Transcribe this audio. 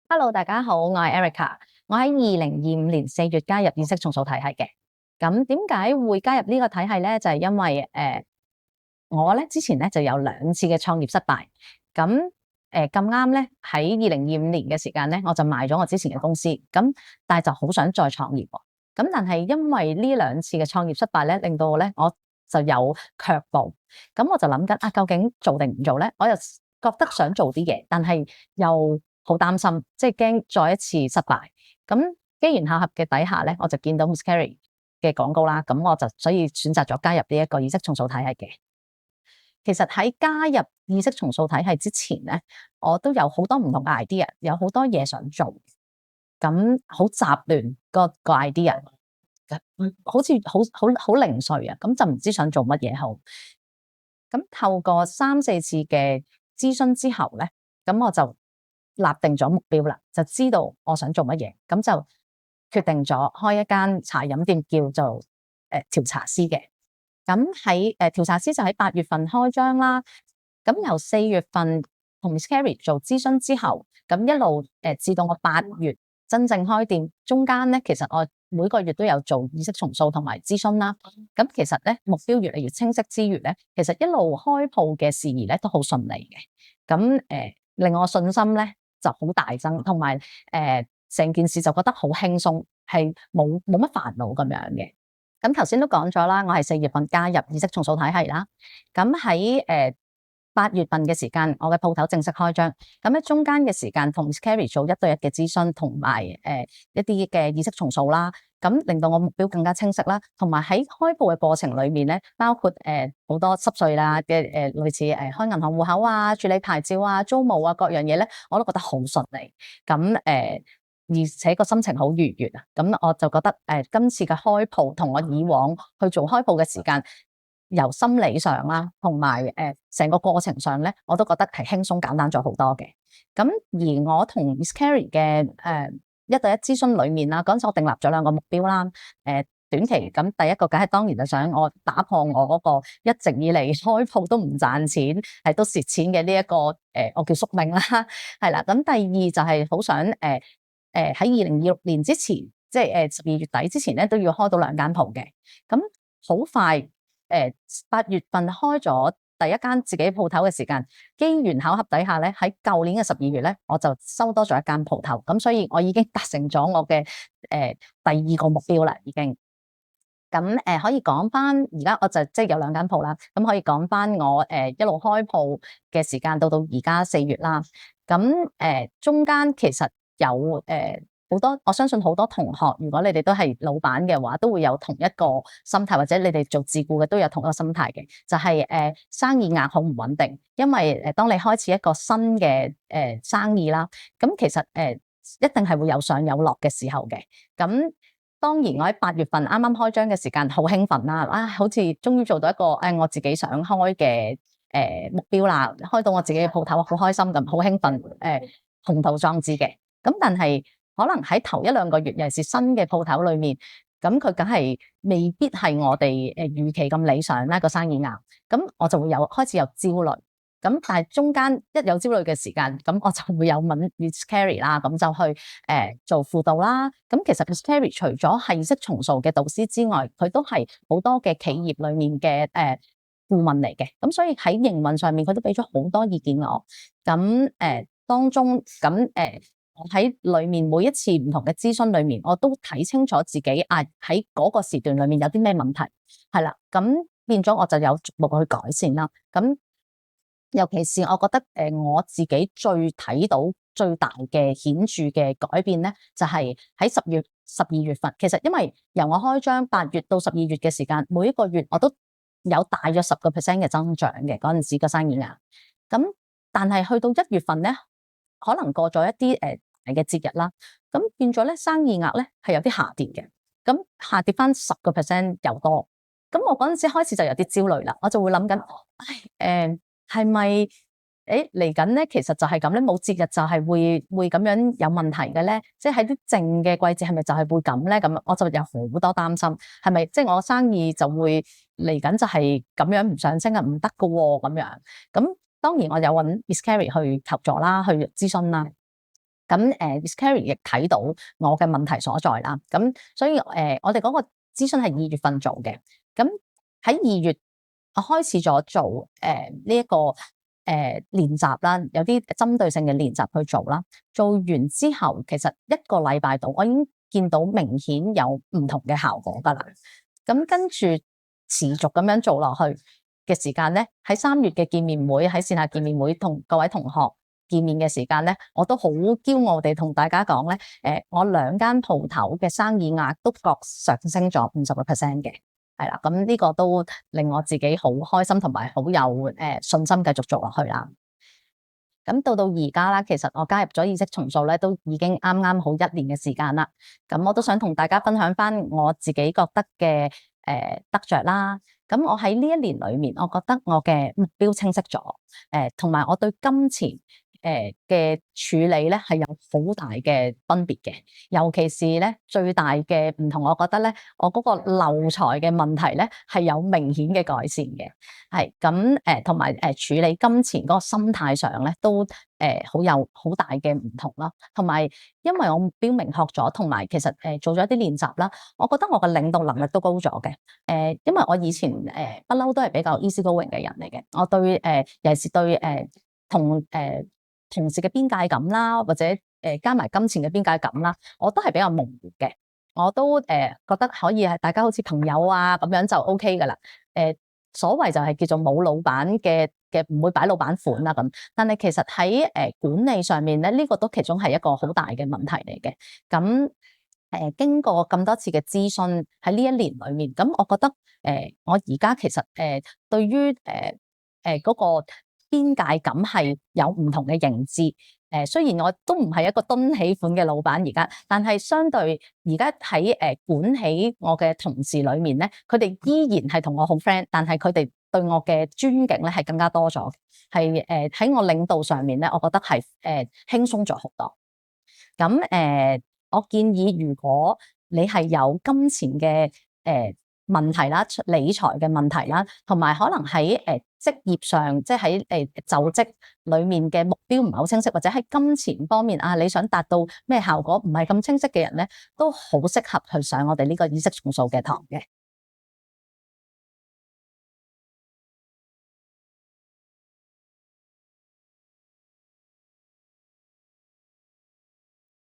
Hello，大家好，我係 Erica。我喺2025年4月加入意識重塑體系嘅。咁點解會加入呢個體系咧？就係因為我咧之前咧就有2次嘅創業失敗。咁咁啱咧喺2025年嘅時間咧，我就賣咗我之前嘅公司。咁但係就好想再創業喎。咁但係因為呢2次嘅創業失敗咧，令到我就有卻步。咁我就諗緊啊，究竟做定唔做咧？我又覺得想做啲嘢，但係又好擔心，即係驚再一次失敗。咁機緣巧合嘅底下咧，我就見到 Miss Carrie 嘅廣告啦，咁我就所以選擇咗加入呢一個意識重塑體系嘅。其實喺加入意識重塑體系之前咧，我都有好多唔同嘅 idea，有好多嘢想做，咁好雜亂個 idea，好似好零碎啊，咁就唔知想做乜嘢好。咁透過3-4次嘅諮詢之後咧，咁我就立定咗目標啦，就知道我想做乜嘢，咁就決定咗開一間茶飲店，叫做調茶師嘅。咁喺調茶師就喺8月份開張啦。咁由4月份同 Miss Carrie 做諮詢之後，咁一路至到我8月真正開店，中間咧其實我每個月都有做意識重塑同埋諮詢啦。咁其實咧目標越嚟越清晰之餘咧，其實一路開鋪嘅事宜咧都好順利嘅。咁令我信心咧就好大增，同埋成件事就覺得好輕鬆，係冇乜煩惱咁樣嘅。咁頭先都講咗啦，我係4月份加入意識重塑體系啦。咁喺8月份嘅時間，我嘅鋪頭正式開張。咁喺中間嘅時間，同 Miss Carrie 做1對1嘅諮詢，同埋一啲嘅意識重塑啦。咁令到我目標更加清晰啦。同埋喺開鋪嘅過程裏面咧，包括好多濕碎啦嘅類似開銀行戶口啊、處理牌照啊、租務啊各樣嘢咧，我都覺得好順利。咁而且個心情好愉悅啊！咁我就覺得今次嘅開鋪同我以往去做開鋪嘅時間，由心理上啦，同埋成個過程上咧，我都覺得係輕鬆簡單咗好多嘅。咁而我同 Miss Carrie 嘅1對1諮詢裏面啦，嗰陣時我訂立咗2個目標啦。短期咁第一個梗係當然就想我打破我嗰個一直以嚟開鋪都唔賺錢，係都蝕錢嘅呢一個我叫宿命啦，係啦。咁第二就係好想喺2026年之前，即係12月底之前咧，都要開到2間鋪嘅。咁好快8月份開咗第一間自己鋪頭嘅時間，機緣巧合底下咧，喺舊年嘅12月咧，我就收多咗1間鋪頭。咁所以我已經達成咗我嘅第2個目標啦，已經。咁可以講翻，而家我就即係有2間鋪啦。咁可以講翻我一路開鋪嘅時間到而家4月啦。咁中間其實有好多，我相信好多同學，如果你哋都係老闆嘅話，都會有同一個心態，或者你哋做自僱嘅都有同一個心態嘅，就係生意額好唔穩定。因為當你開始一個新嘅生意啦，咁其實一定係會有上有落嘅時候嘅。咁當然，我喺8月份啱啱開張嘅時間好興奮啦！啊，好似終於做到一個我自己想開嘅目標啦，開到我自己嘅鋪頭，好開心咁，好興奮，鴻圖壯志嘅。咁但係可能喺頭1-2個月，尤其是新嘅鋪頭裏面，咁佢梗係未必係我哋預期咁理想啦個生意額。咁我就會開始有焦慮。咁但係中間一有焦慮嘅時間，咁我就會有問 Miss Carrie 啦，咁就去做輔導啦。咁其實 Miss Carrie 除咗係意識重塑嘅導師之外，佢都係好多嘅企業裏面嘅顧問嚟嘅。咁所以喺營運上面，佢都俾咗好多意見我。咁當中咁我喺裏面每一次唔同嘅諮詢裏面，我都睇清楚自己喺嗰個時段裏面有啲咩問題，係啦。咁變咗我就有逐步去改善啦。咁尤其是我覺得我自己最睇到最大嘅顯著嘅改變咧，就係喺12月份。其實因為由我開張8月到12月嘅時間，每一個月我都有大約10% 嘅增長嘅嗰陣時個生意額。咁但係去到1月份咧，可能過咗一啲大嘅節日啦，咁變咗咧生意額咧係有啲下跌嘅。咁下跌翻10% 又多。咁我嗰陣時開始就有啲焦慮啦，我就會諗緊，係咪嚟緊咧？其實就係咁咧，冇節日就係會咁樣有問題嘅咧。即係喺啲靜嘅季節，係咪就係會咁咧？咁我就有好多擔心，係咪即係我生意就會嚟緊就係咁樣唔上升啊？唔得㗎喎咁樣。咁當然我有揾 Miss Carrie 去求助啦，去諮詢啦。咁Miss Carrie 亦睇到我嘅問題所在啦。咁所以我哋嗰個諮詢係2月份做嘅。咁喺2月我開始咗做呢一個練習啦，有啲針對性嘅練習去做啦。做完之後，其實1個禮拜度，我已經見到明顯有唔同嘅效果㗎啦。咁跟住持續咁樣做落去嘅時間咧，喺3月嘅見面會，喺線下見面會同各位同學見面嘅時間咧，我都好驕傲地同大家講咧，我2間鋪頭嘅生意額都各上升咗50% 嘅，係啦。咁呢個都令我自己好開心，同埋好有信心繼續做落去啦。咁到而家啦，其實我加入咗意識重塑咧，都已經啱啱好1年嘅時間啦。咁我都想同大家分享翻我自己覺得嘅得着啦。咁我喺呢1年裏面，我覺得我嘅目標清晰咗，同埋我對金錢嘅處理咧係有好大嘅分別嘅，尤其是咧最大嘅唔同，我覺得咧我嗰個漏財嘅問題咧係有明顯嘅改善嘅，係咁同埋處理金錢嗰個心態上咧都好有好大嘅唔同咯，同埋因為我目標明確咗，同埋其實做咗一啲練習啦，我覺得我嘅領導能力都高咗嘅，因為我以前不嬲都係比較 easy going 嘅人嚟嘅，我對尤其是對同事嘅邊界感啦，或者加埋金錢嘅邊界感啦，我都係比較模糊嘅。我都覺得可以係大家好似朋友啊咁樣就 OK 噶啦。所謂就係叫做冇老闆嘅唔會擺老闆款啦咁。但係其實喺管理上面咧，呢個都其中係一個好大嘅問題嚟嘅。咁經過咁多次嘅諮詢喺呢1年裏面，咁我覺得我而家其實對於嗰個邊界感係有唔同嘅認知，雖然我都唔係一個敦喜款嘅老闆而家，但係相對而家喺管起我嘅同事裏面咧，佢哋依然係同我好 friend，但係佢哋對我嘅尊敬咧係更加多咗，係喺我領導上面咧，我覺得係輕鬆咗好多。咁我建議如果你係有金錢嘅問題啦、理財嘅問題啦，同埋可能喺職業上，即係喺就職裏面嘅目標唔係好清晰，或者喺金錢方面啊，你想達到咩效果唔係咁清晰嘅人咧，都好適合去上我哋呢個意識重塑嘅堂嘅。